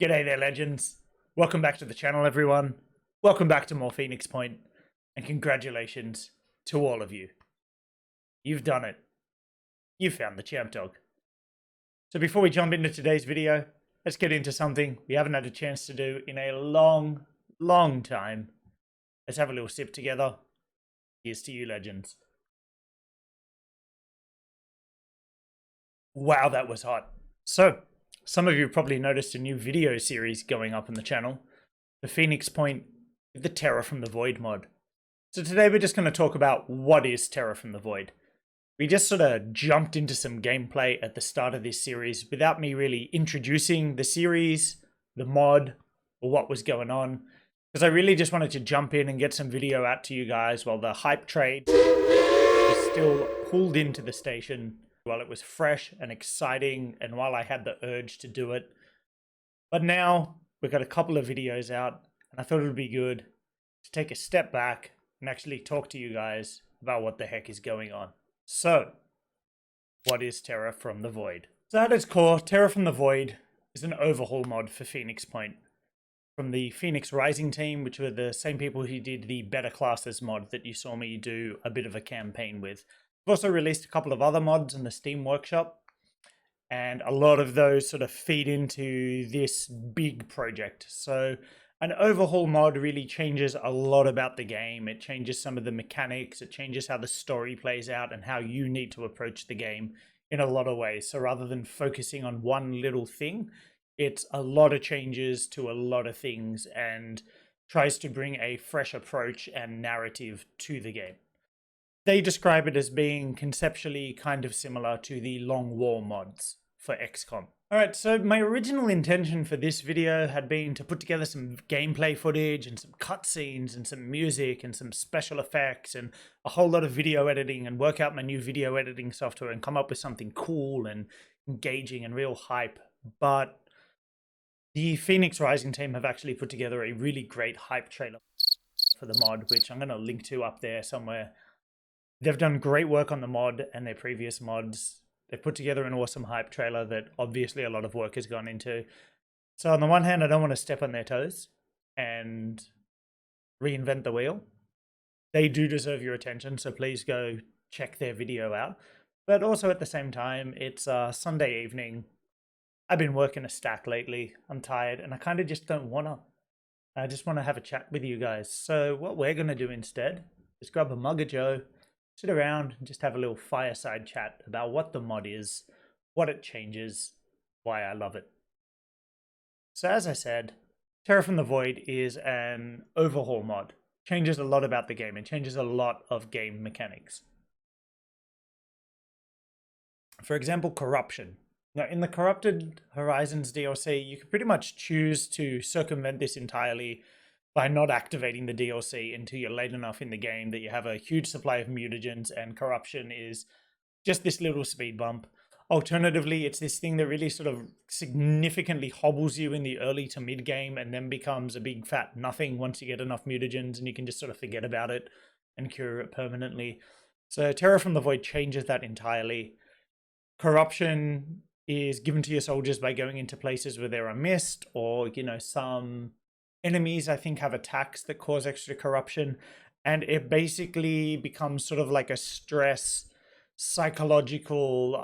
G'day there, legends. Welcome back to the channel, everyone. Welcome back to more Phoenix Point, and congratulations to all of you. You've done it. You've found the champ dog. So before we jump into today's video, let's get into something we haven't had a chance to do in a long time. Let's have a little sip together. Here's to you, legends. Wow, that was hot. So, some of you probably noticed a new video series going up on the channel, the Phoenix Point with the Terror from the Void mod. So today we're just going to talk about what is Terror from the Void. We just sort of jumped into some gameplay at the start of this series without me really introducing the series, the mod, or what was going on, because I really just wanted to jump in and get some video out to you guys while the hype trade was still pulled into the station, while it was fresh and exciting, and while I had the urge to do it. But now we've got a couple of videos out, and I thought it would be good to take a step back and actually talk to you guys about what the heck is going on. So, what is Terror from the Void? So at its core, Terror from the Void is an overhaul mod for Phoenix Point from the Phoenix Rising team, which were the same people who did the Better Classes mod that you saw me do a bit of a campaign with. I've also released a couple of other mods in the Steam Workshop, and a lot of those sort of feed into this big project. So an overhaul mod really changes a lot about the game. It changes some of the mechanics, it changes how the story plays out and how you need to approach the game in a lot of ways. So rather than focusing on one little thing, it's a lot of changes to a lot of things and tries to bring a fresh approach and narrative to the game. They describe it as being conceptually kind of similar to the Long War mods for XCOM. Alright, so my original intention for this video had been to put together some gameplay footage and some cutscenes and some music and some special effects and a whole lot of video editing and work out my new video editing software and come up with something cool and engaging and real hype. But the Phoenix Rising team have actually put together a really great hype trailer for the mod, which I'm going to link to up there somewhere. They've done great work on the mod and their previous mods. They've put together an awesome hype trailer that obviously a lot of work has gone into. So on the one hand, I don't want to step on their toes and reinvent the wheel. They do deserve your attention, so please go check their video out. But also at the same time, it's Sunday evening. I've been working a stack lately. I'm tired and I kind of just don't want to. I just want to have a chat with you guys. So what we're going to do instead is grab a mug of Joe, sit around and just have a little fireside chat about what the mod is, what it changes, why I love it. So as I said, Terror from the Void is an overhaul mod. Changes a lot about the game. It changes a lot of game mechanics. For example, corruption. Now in the Corrupted Horizons DLC, you can pretty much choose to circumvent this entirely by not activating the DLC until you're late enough in the game that you have a huge supply of mutagens, and corruption is just this little speed bump. Alternatively, it's this thing that really sort of significantly hobbles you in the early to mid game and then becomes a big fat nothing once you get enough mutagens and you can just sort of forget about it and cure it permanently. So Terror from the Void changes that entirely. Corruption is given to your soldiers by going into places where there are mist, or, you know, some enemies, I think, have attacks that cause extra corruption, and it basically becomes sort of like a stress psychological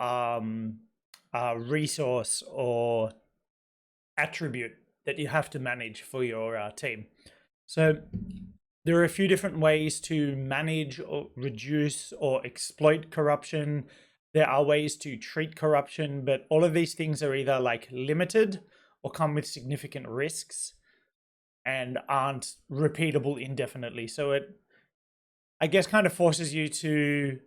resource or attribute that you have to manage for your team. So there are a few different ways to manage or reduce or exploit corruption. There are ways to treat corruption, but all of these things are either like limited or come with significant risks and aren't repeatable indefinitely. So it, I guess, kind of forces you to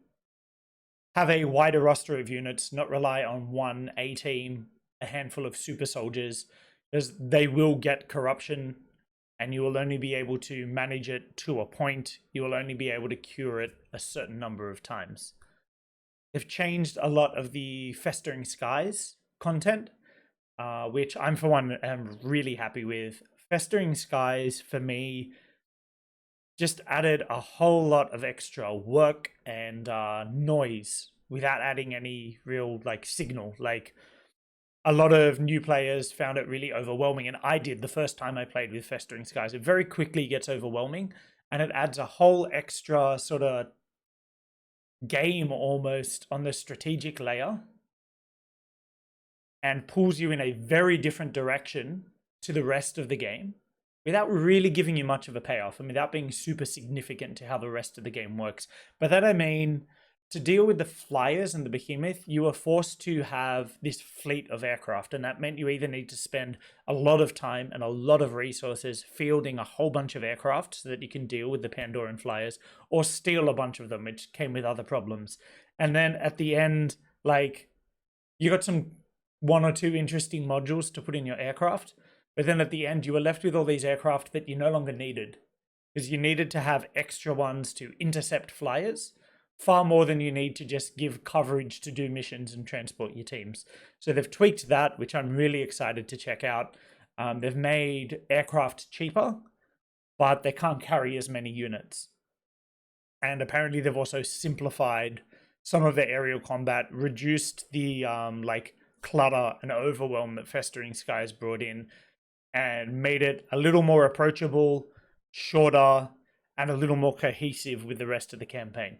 have a wider roster of units, not rely on one A team, a handful of super soldiers, because they will get corruption and you will only be able to manage it to a point. You will only be able to cure it a certain number of times. They've changed a lot of the Festering Skies content, which I'm, for one, am really happy with. Festering Skies, for me, just added a whole lot of extra work and noise without adding any real, like, signal. Like, a lot of new players found it really overwhelming, and I did the first time I played with Festering Skies. It very quickly gets overwhelming, and it adds a whole extra sort of game almost on the strategic layer and pulls you in a very different direction to the rest of the game without really giving you much of a payoff and without being super significant to how the rest of the game works. By that I mean, to deal with the flyers and the behemoth, you were forced to have this fleet of aircraft, and that meant you either need to spend a lot of time and a lot of resources fielding a whole bunch of aircraft so that you can deal with the Pandoran flyers, or steal a bunch of them, which came with other problems. And then at the end, like, you got some 1 or 2 interesting modules to put in your aircraft, but then at the end you were left with all these aircraft that you no longer needed, because you needed to have extra ones to intercept flyers, far more than you need to just give coverage to do missions and transport your teams. So they've tweaked that, which I'm really excited to check out. They've made aircraft cheaper, but they can't carry as many units. And apparently they've also simplified some of the aerial combat, reduced the like clutter and overwhelm that Festering Skies brought in, and made it a little more approachable, shorter, and a little more cohesive with the rest of the campaign.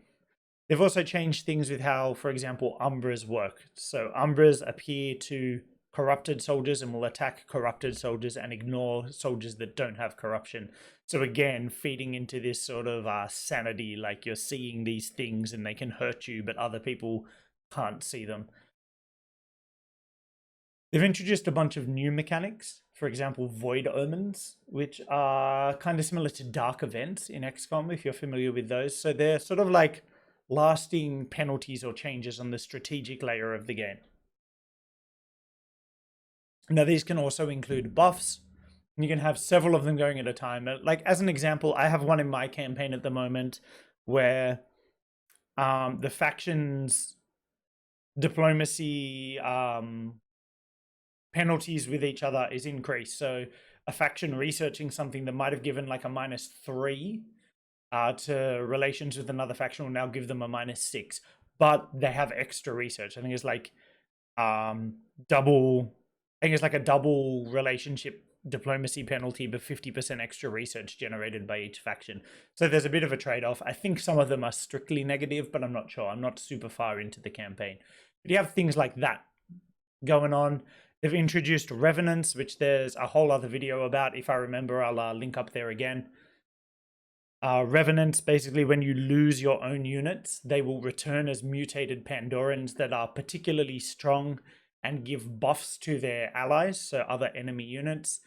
They've also changed things with how, for example, Umbras work. So Umbras appear to corrupted soldiers and will attack corrupted soldiers and ignore soldiers that don't have corruption. So again, feeding into this sort of sanity, like you're seeing these things and they can hurt you, but other people can't see them. They've introduced a bunch of new mechanics. For example, Void Omens, which are kind of similar to Dark Events in XCOM, if you're familiar with those. So they're sort of like lasting penalties or changes on the strategic layer of the game. Now, these can also include buffs. You can have several of them going at a time. Like, as an example, I have one in my campaign at the moment where the factions diplomacy penalties with each other is increased. So a faction researching something that might have given like a -3 to relations with another faction will now give them a -6, but they have extra research. I think it's like double. I think it's like a double relationship diplomacy penalty, but 50% extra research generated by each faction. So there's a bit of a trade-off. I think some of them are strictly negative, but I'm not sure. I'm not super far into the campaign. But you have things like that going on. They've introduced revenants, which there's a whole other video about. If I remember, I'll link up there again. Revenants, basically when you lose your own units, they will return as mutated Pandorans that are particularly strong and give buffs to their allies, so other enemy units,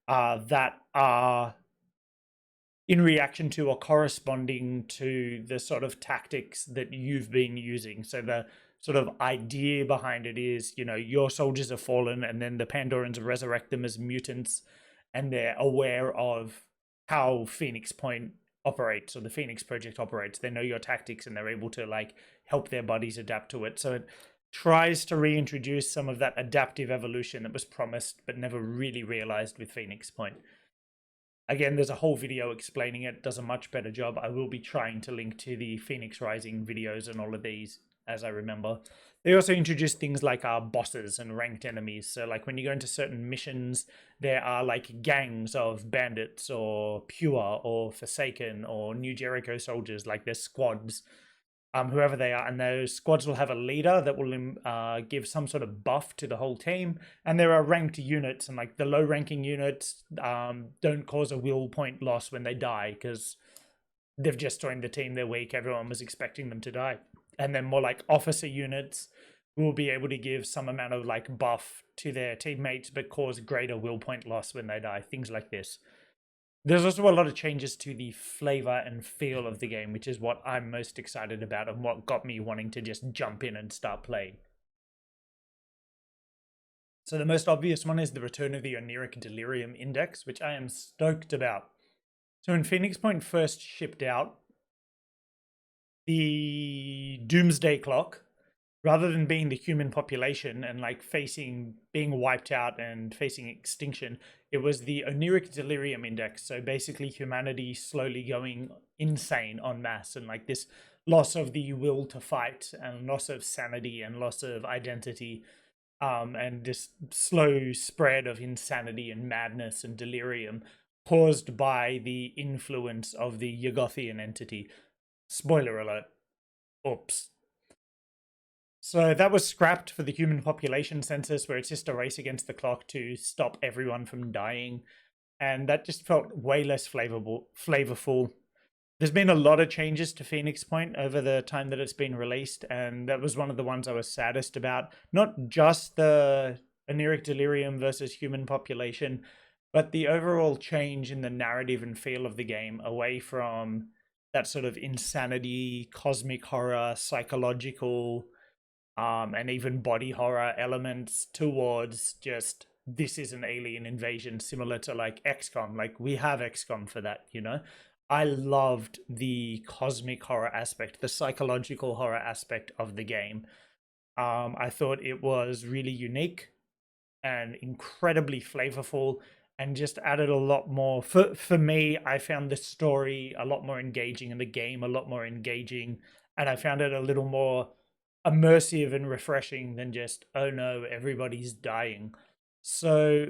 that are in reaction to or corresponding to the sort of tactics that you've been using. So the sort of idea behind it is, you know, your soldiers have fallen and then the Pandorans resurrect them as mutants, and they're aware of how Phoenix Point operates, or the Phoenix Project operates. They know your tactics and they're able to like help their buddies adapt to it. So it tries to reintroduce some of that adaptive evolution that was promised but never really realized with Phoenix Point. Again, there's a whole video explaining it. It does a much better job. I will be trying to link to the Phoenix Rising videos and all of these as I remember. They also introduced things like bosses and ranked enemies. So like when you go into certain missions, there are like gangs of bandits or Pure or Forsaken or New Jericho soldiers, like there's squads, whoever they are. And those squads will have a leader that will give some sort of buff to the whole team. And there are ranked units, and like the low ranking units don't cause a will point loss when they die because they've just joined the team, they're weak, everyone was expecting them to die. And then more like officer units will be able to give some amount of like buff to their teammates, but cause greater will point loss when they die, things like this. There's also a lot of changes to the flavor and feel of the game, which is what I'm most excited about and what got me wanting to just jump in and start playing. So the most obvious one is the return of the Oniric Delirium Index, which I am stoked about. So when Phoenix Point first shipped out, the Doomsday Clock, rather than being the human population and like being wiped out and facing extinction, it was the Oniric Delirium Index. So basically humanity slowly going insane en masse, and like this loss of the will to fight and loss of sanity and loss of identity and this slow spread of insanity and madness and delirium caused by the influence of the Yugothian entity. Spoiler alert. Oops. So that was scrapped for the human population census, where it's just a race against the clock to stop everyone from dying. And that just felt way less flavorful. There's been a lot of changes to Phoenix Point over the time that it's been released, and that was one of the ones I was saddest about. Not just the Oniric Delirium versus human population, but the overall change in the narrative and feel of the game away from that sort of insanity, cosmic horror, psychological, and even body horror elements towards just this is an alien invasion, similar to like XCOM. Like we have XCOM for that, you know? I loved the cosmic horror aspect, the psychological horror aspect of the game. I thought it was really unique and incredibly flavorful, and just added a lot more. For me, I found the story a lot more engaging and the game a lot more engaging, and I found it a little more immersive and refreshing than just, oh no, everybody's dying. So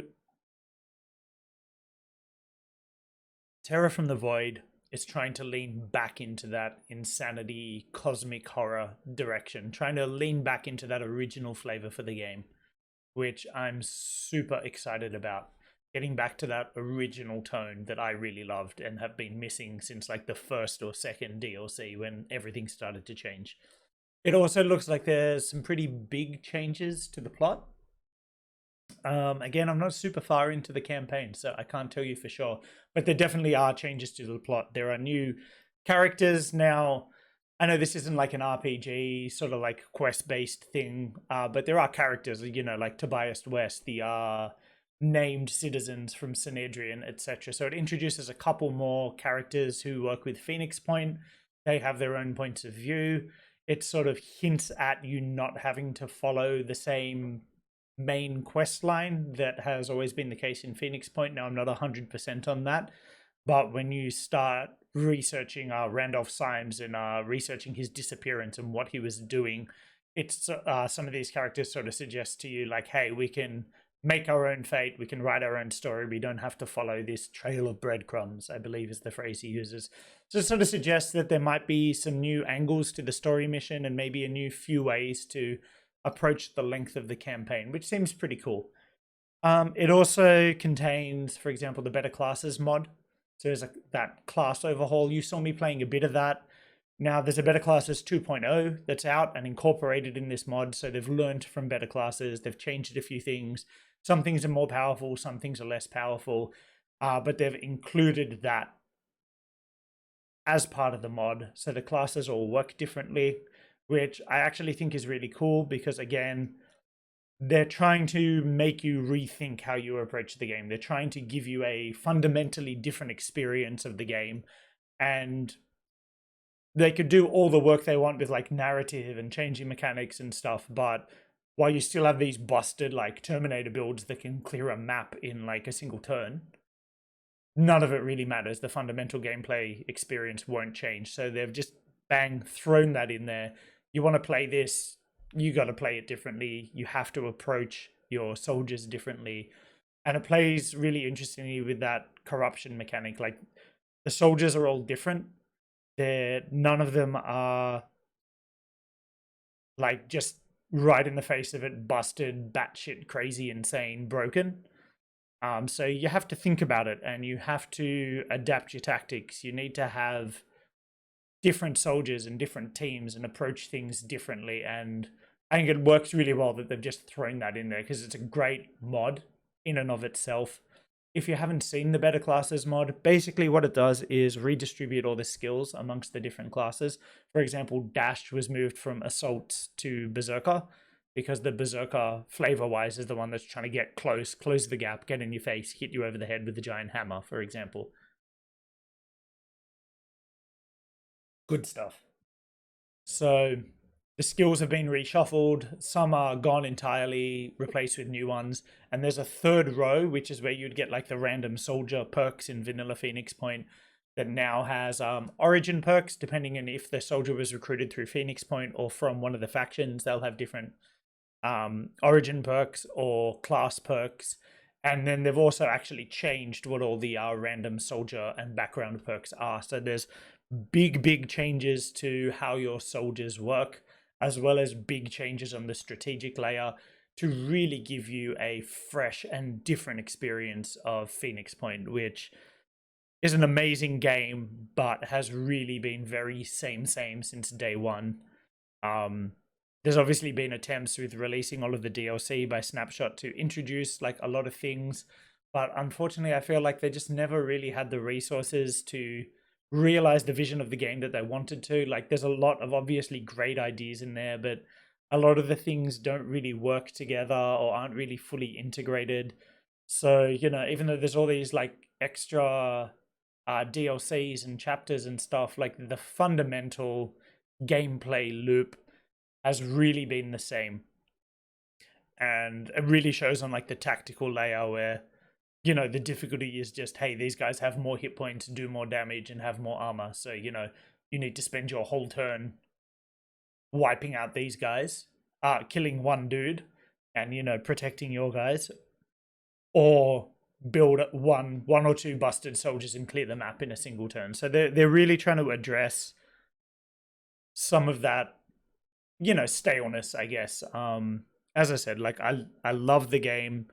Terror from the Void is trying to lean back into that insanity, cosmic horror direction, trying to lean back into that original flavor for the game, which I'm super excited about. Getting back to that original tone that I really loved and have been missing since like the first or second DLC when everything started to change. It also looks like there's some pretty big changes to the plot. Again, I'm not super far into the campaign, so I can't tell you for sure. But there definitely are changes to the plot. There are new characters now. I know this isn't like an RPG, sort of like quest-based thing, but there are characters, you know, like Tobias West, the named citizens from Synedrian, etc. So it introduces a couple more characters who work with Phoenix Point. They have their own points of view. It sort of hints at you not having to follow the same main quest line that has always been the case in Phoenix Point. Now, I'm not 100% on that, but when you start researching Randolph Symes and researching his disappearance and what he was doing, it's some of these characters sort of suggest to you like, hey, we can make our own fate, we can write our own story, we don't have to follow this trail of breadcrumbs, I believe is the phrase he uses. So it sort of suggests that there might be some new angles to the story mission and maybe a new few ways to approach the length of the campaign, which seems pretty cool. It also contains, for example, the Better Classes mod. So there's that class overhaul. You saw me playing a bit of that. Now there's a Better Classes 2.0 that's out and incorporated in this mod. So they've learned from Better Classes. They've changed a few things. Some things are more powerful, some things are less powerful, but they've included that as part of the mod. So the classes all work differently, which I actually think is really cool because, again, they're trying to make you rethink how you approach the game. They're trying to give you a fundamentally different experience of the game, and they could do all the work they want with like narrative and changing mechanics and stuff, but while you still have these busted like Terminator builds that can clear a map in like a single turn, none of it really matters. The fundamental gameplay experience won't change. So they've just bang thrown that in there. You want to play this, you got to play it differently. You have to approach your soldiers differently. And it plays really interestingly with that corruption mechanic. Like the soldiers are all different. None of them are like just right in the face of it, busted, batshit crazy, insane, broken. So you have to think about it and you have to adapt your tactics. You need to have different soldiers and different teams and approach things differently. And I think it works really well that they've just thrown that in there because it's a great mod in and of itself. If you haven't seen the Better Classes mod, basically what it does is redistribute all the skills amongst the different classes. For example, Dash was moved from Assault to Berserker because the Berserker, flavor-wise, is the one that's trying to get close, close the gap, get in your face, hit you over the head with the giant hammer, for example. Good stuff. So the skills have been reshuffled. Some are gone entirely, replaced with new ones. And there's a third row, which is where you'd get like the random soldier perks in Vanilla Phoenix Point that now has origin perks, depending on if the soldier was recruited through Phoenix Point or from one of the factions. They'll have different origin perks or class perks. And then they've also actually changed what all the random soldier and background perks are. So there's big changes to how your soldiers work, as well as big changes on the strategic layer to really give you a fresh and different experience of Phoenix Point, which is an amazing game, but has really been very same since day one. There's obviously been attempts with releasing all of the DLC by Snapshot to introduce like a lot of things, but unfortunately I feel like they just never really had the resources to realize the vision of the game that they wanted to. Like there's a lot of obviously great ideas in there, but a lot of the things don't really work together or aren't really fully integrated. So, you know, even though there's all these like extra DLCs and chapters and stuff, like the fundamental gameplay loop has really been the same. And it really shows on like the tactical layer where, you know, the difficulty is just, hey, these guys have more hit points, do more damage, and have more armor. So, you know, you need to spend your whole turn wiping out these guys, killing one dude, and, you know, protecting your guys. Or build one or two busted soldiers and clear the map in a single turn. So they're really trying to address some of that, you know, staleness, I guess. As I said, like I love the game,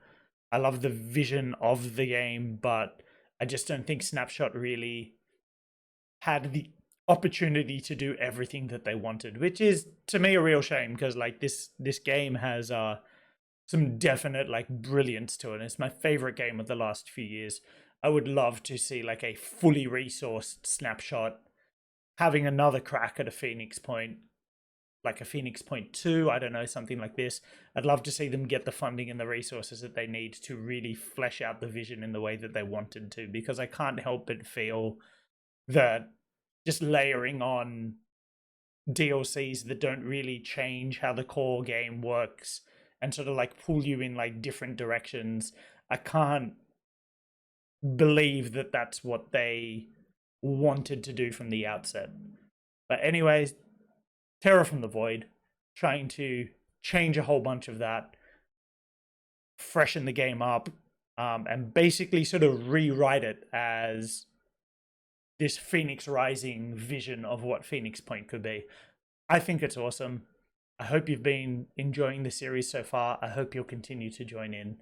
I love the vision of the game, but I just don't think Snapshot really had the opportunity to do everything that they wanted, which is to me a real shame, because like this game has some definite like brilliance to it. It's my favorite game of the last few years. I would love to see like a fully resourced Snapshot having another crack at a Phoenix Point, like a Phoenix Point 2, I don't know, something like this. I'd love to see them get the funding and the resources that they need to really flesh out the vision in the way that they wanted to, because I can't help but feel that just layering on DLCs that don't really change how the core game works and sort of like pull you in like different directions, I can't believe that that's what they wanted to do from the outset. But anyways, Terror from the Void, trying to change a whole bunch of that, freshen the game up, and basically sort of rewrite it as this Phoenix Rising vision of what Phoenix Point could be. I think it's awesome. I hope you've been enjoying the series so far. I hope you'll continue to join in.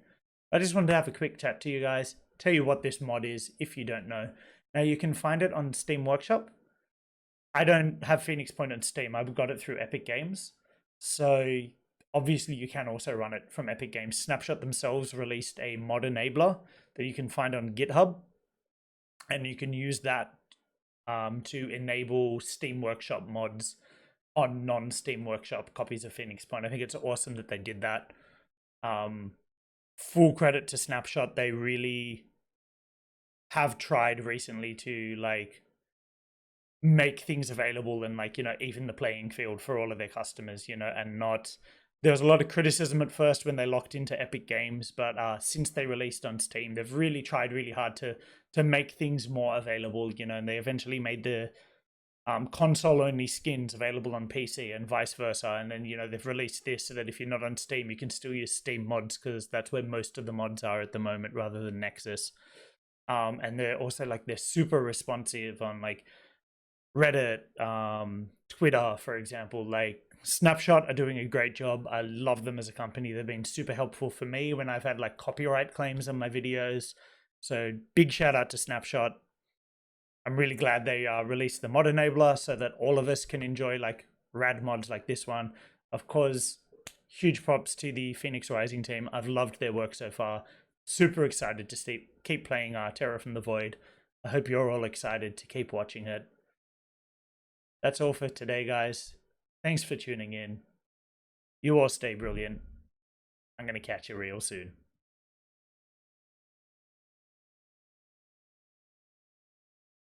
I just wanted to have a quick chat to you guys, tell you what this mod is if you don't know. Now you can find it on Steam Workshop. I don't have Phoenix Point on Steam. I've got it through Epic Games. So obviously you can also run it from Epic Games. Snapshot themselves released a mod enabler that you can find on GitHub. And you can use that to enable Steam Workshop mods on non-Steam Workshop copies of Phoenix Point. I think it's awesome that they did that. Full credit to Snapshot. They really have tried recently to like make things available and like, you know, even the playing field for all of their customers, you know, and not, there was a lot of criticism at first when they locked into Epic Games, but since they released on Steam, they've really tried really hard to make things more available, you know, and they eventually made the console-only skins available on PC and vice versa. And then, you know, they've released this so that if you're not on Steam, you can still use Steam mods, because that's where most of the mods are at the moment, rather than Nexus. And they're also like, they're super responsive on like Reddit, Twitter, for example. Like Snapshot are doing a great job. I love them as a company. They've been super helpful for me when I've had like copyright claims on my videos. So big shout out to Snapshot. I'm really glad they released the mod enabler so that all of us can enjoy like rad mods like this one. Of course, huge props to the Phoenix Rising team. I've loved their work so far. Super excited to keep playing Terror from the Void. I hope you're all excited to keep watching it. That's all for today, guys. Thanks for tuning in. You all stay brilliant. I'm going to catch you real soon.